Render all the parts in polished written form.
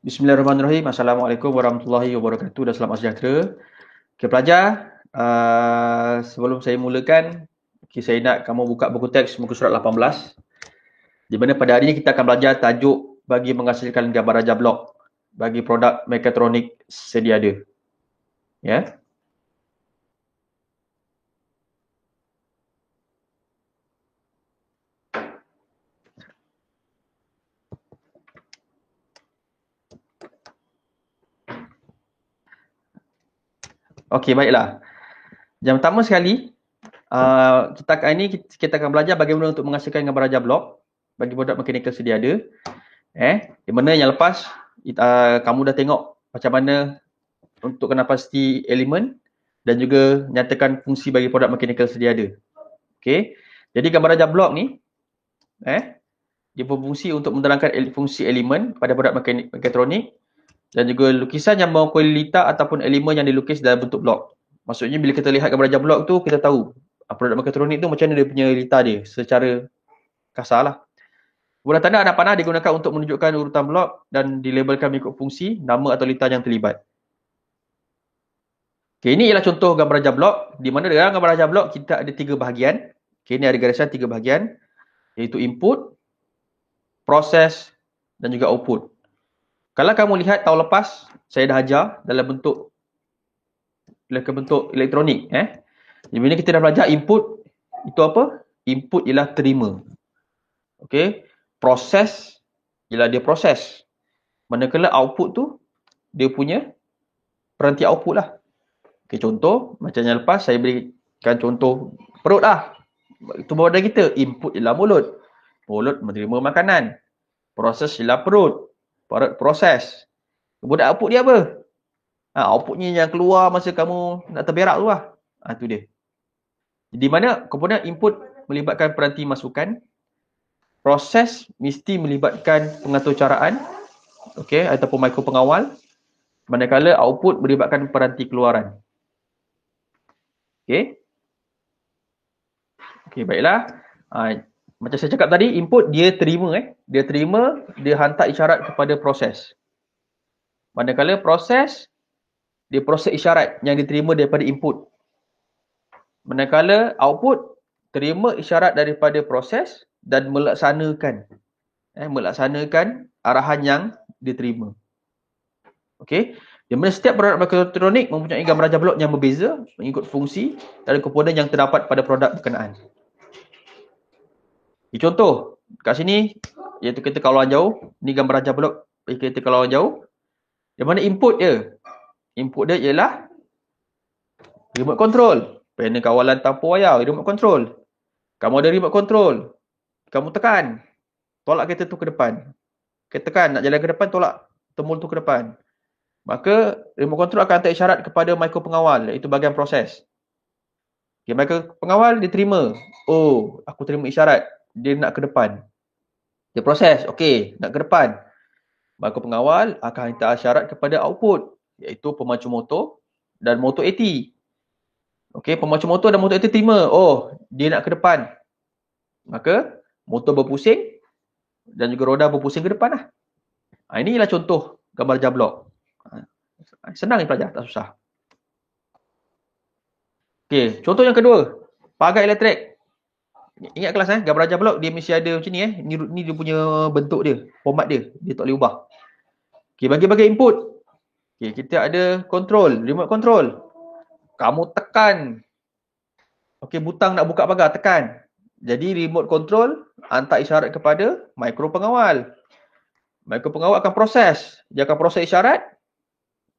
Bismillahirrahmanirrahim. Assalamualaikum warahmatullahi wabarakatuh dan selamat sejahtera. Okay, pelajar, sebelum saya mulakan, saya nak kamu buka buku teks muka surat 18. Di mana pada hari ini kita akan belajar tajuk bagi menghasilkan gambar raja blok bagi produk mekatronik sedia ada. Ya. Okey, baiklah. Yang pertama sekali, kita akan belajar bagaimana untuk menghasilkan gambar raja blok bagi produk mekanikal sedia ada. Di mana yang lepas kamu dah tengok macam mana untuk kenal pasti elemen dan juga nyatakan fungsi bagi produk mekanikal sedia ada. Okey. Jadi gambar raja blok ni dia berfungsi untuk menerangkan fungsi elemen pada produk mekatronik dan juga lukisan yang mewakili litar ataupun elemen yang dilukis dalam bentuk blok. Maksudnya bila kita lihat gambar raja blok tu, kita tahu produk mekatronik tu macam mana dia punya litar dia secara kasarlah. Bola tanda anak panah digunakan untuk menunjukkan urutan blok dan dilabelkan mengikut fungsi, nama atau litar yang terlibat. Okay, ini ialah contoh gambar raja blok, di mana dalam gambar raja blok kita ada 3 bahagian. Okay, ini ada garisan 3 bahagian, iaitu input, proses dan juga output. Kalau kamu lihat tahun lepas, saya dah ajar dalam bentuk elektronik. Di mana kita dah belajar input, itu apa? Input ialah terima. Okay. Proses ialah dia proses. Manakala output tu, dia punya peranti output lah. Okay, contoh, macam yang lepas saya berikan contoh perut lah. Tubuh badan kita, input ialah mulut. Mulut menerima makanan. Proses ialah perut. Perut proses. Kemudian output dia apa? Outputnya yang keluar masa kamu nak terberak tu lah. Tu dia. Di mana komponen input melibatkan peranti masukan. Proses mesti melibatkan pengatur caraan. Okay, ataupun mikro pengawal. Manakala output melibatkan peranti keluaran. Okay. Okay, baiklah. Macam saya cakap tadi, input dia terima. Dia terima, dia hantar isyarat kepada proses. Manakala proses, dia proses isyarat yang diterima daripada input. Manakala output, terima isyarat daripada proses dan melaksanakan. Melaksanakan arahan yang diterima. Okey. Di mana setiap produk mekatronik mempunyai gambar raja blok yang berbeza mengikut fungsi dan komponen yang terdapat pada produk berkenaan. Contoh, kat sini, iaitu kereta kawalan jauh. Ni gambar raja blok kereta kawalan jauh. Di mana input dia? Input dia ialah remote control. Panel kawalan tanpa wayar, remote control. Kamu ada remote control. Kamu tekan. Tolak kereta tu ke depan. Kita tekan, nak jalan ke depan, tolak temul tu ke depan. Maka, remote control akan hantar isyarat kepada mikro pengawal, iaitu bahagian proses. Okay, mikro pengawal, dia terima. Oh, aku terima isyarat. Dia nak ke depan. Dia proses. Okey, nak ke depan. Mikro pengawal akan hantar isyarat kepada output, iaitu pemacu motor dan motor AT. Okey, pemacu motor dan motor AT terima. Oh, dia nak ke depan. Maka, motor berpusing dan juga roda berpusing ke depan lah. Ini ialah contoh gambar raja blok. Senang ni pelajar, tak susah. Okey, contoh yang kedua. Pagar elektrik. Ingat kelas gambar raja blok dia mesti ada macam ni Ni dia punya bentuk dia, format dia. Dia tak boleh ubah. Okey, bagi input. Okey, kita ada control, remote control. Kamu tekan. Okey, butang nak buka pagar, tekan. Jadi remote control hantar isyarat kepada mikro pengawal. Mikro pengawal akan proses. Dia akan proses isyarat.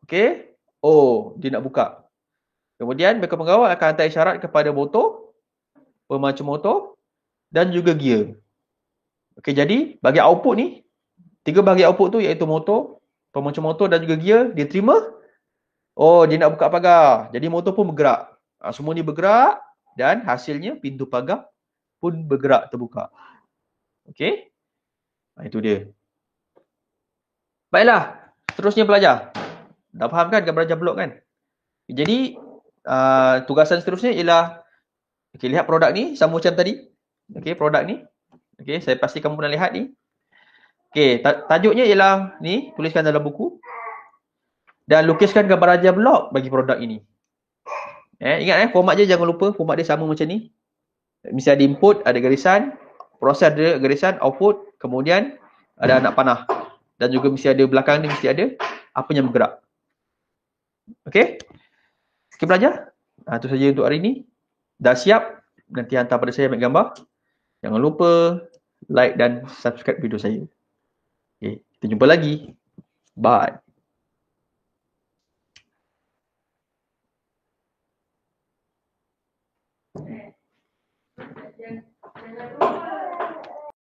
Okey. Oh, dia nak buka. Kemudian mikro pengawal akan hantar isyarat kepada motor, pemacu motor dan juga gear. Okey, jadi bagi output ni, 3 bahagian output tu iaitu motor, pemacu motor dan juga gear, dia terima. Oh, dia nak buka pagar. Jadi motor pun bergerak. Semua ni bergerak dan hasilnya pintu pagar pun bergerak terbuka. Okey. Itu dia. Baiklah. Seterusnya pelajar. Dah faham kan gambar raja blok kan? Jadi, tugasan seterusnya ialah lihat produk ni sama macam tadi. Okey, produk ni. Okey, saya pasti kamu pernah lihat ni. Okey, tajuknya ialah ni, tuliskan dalam buku. Dan lukiskan gambar raja blok bagi produk ini. Ingat format dia jangan lupa, format dia sama macam ni. Mesti ada input, ada garisan, proses ada garisan, output, kemudian ada anak panah. Dan juga mesti ada belakang ni, mesti ada apa yang bergerak. Okey? Sikit belajar. Itu saja untuk hari ini. Dah siap, nanti hantar pada saya ambil gambar. Jangan lupa like dan subscribe video saya. Okay, kita jumpa lagi. Bye.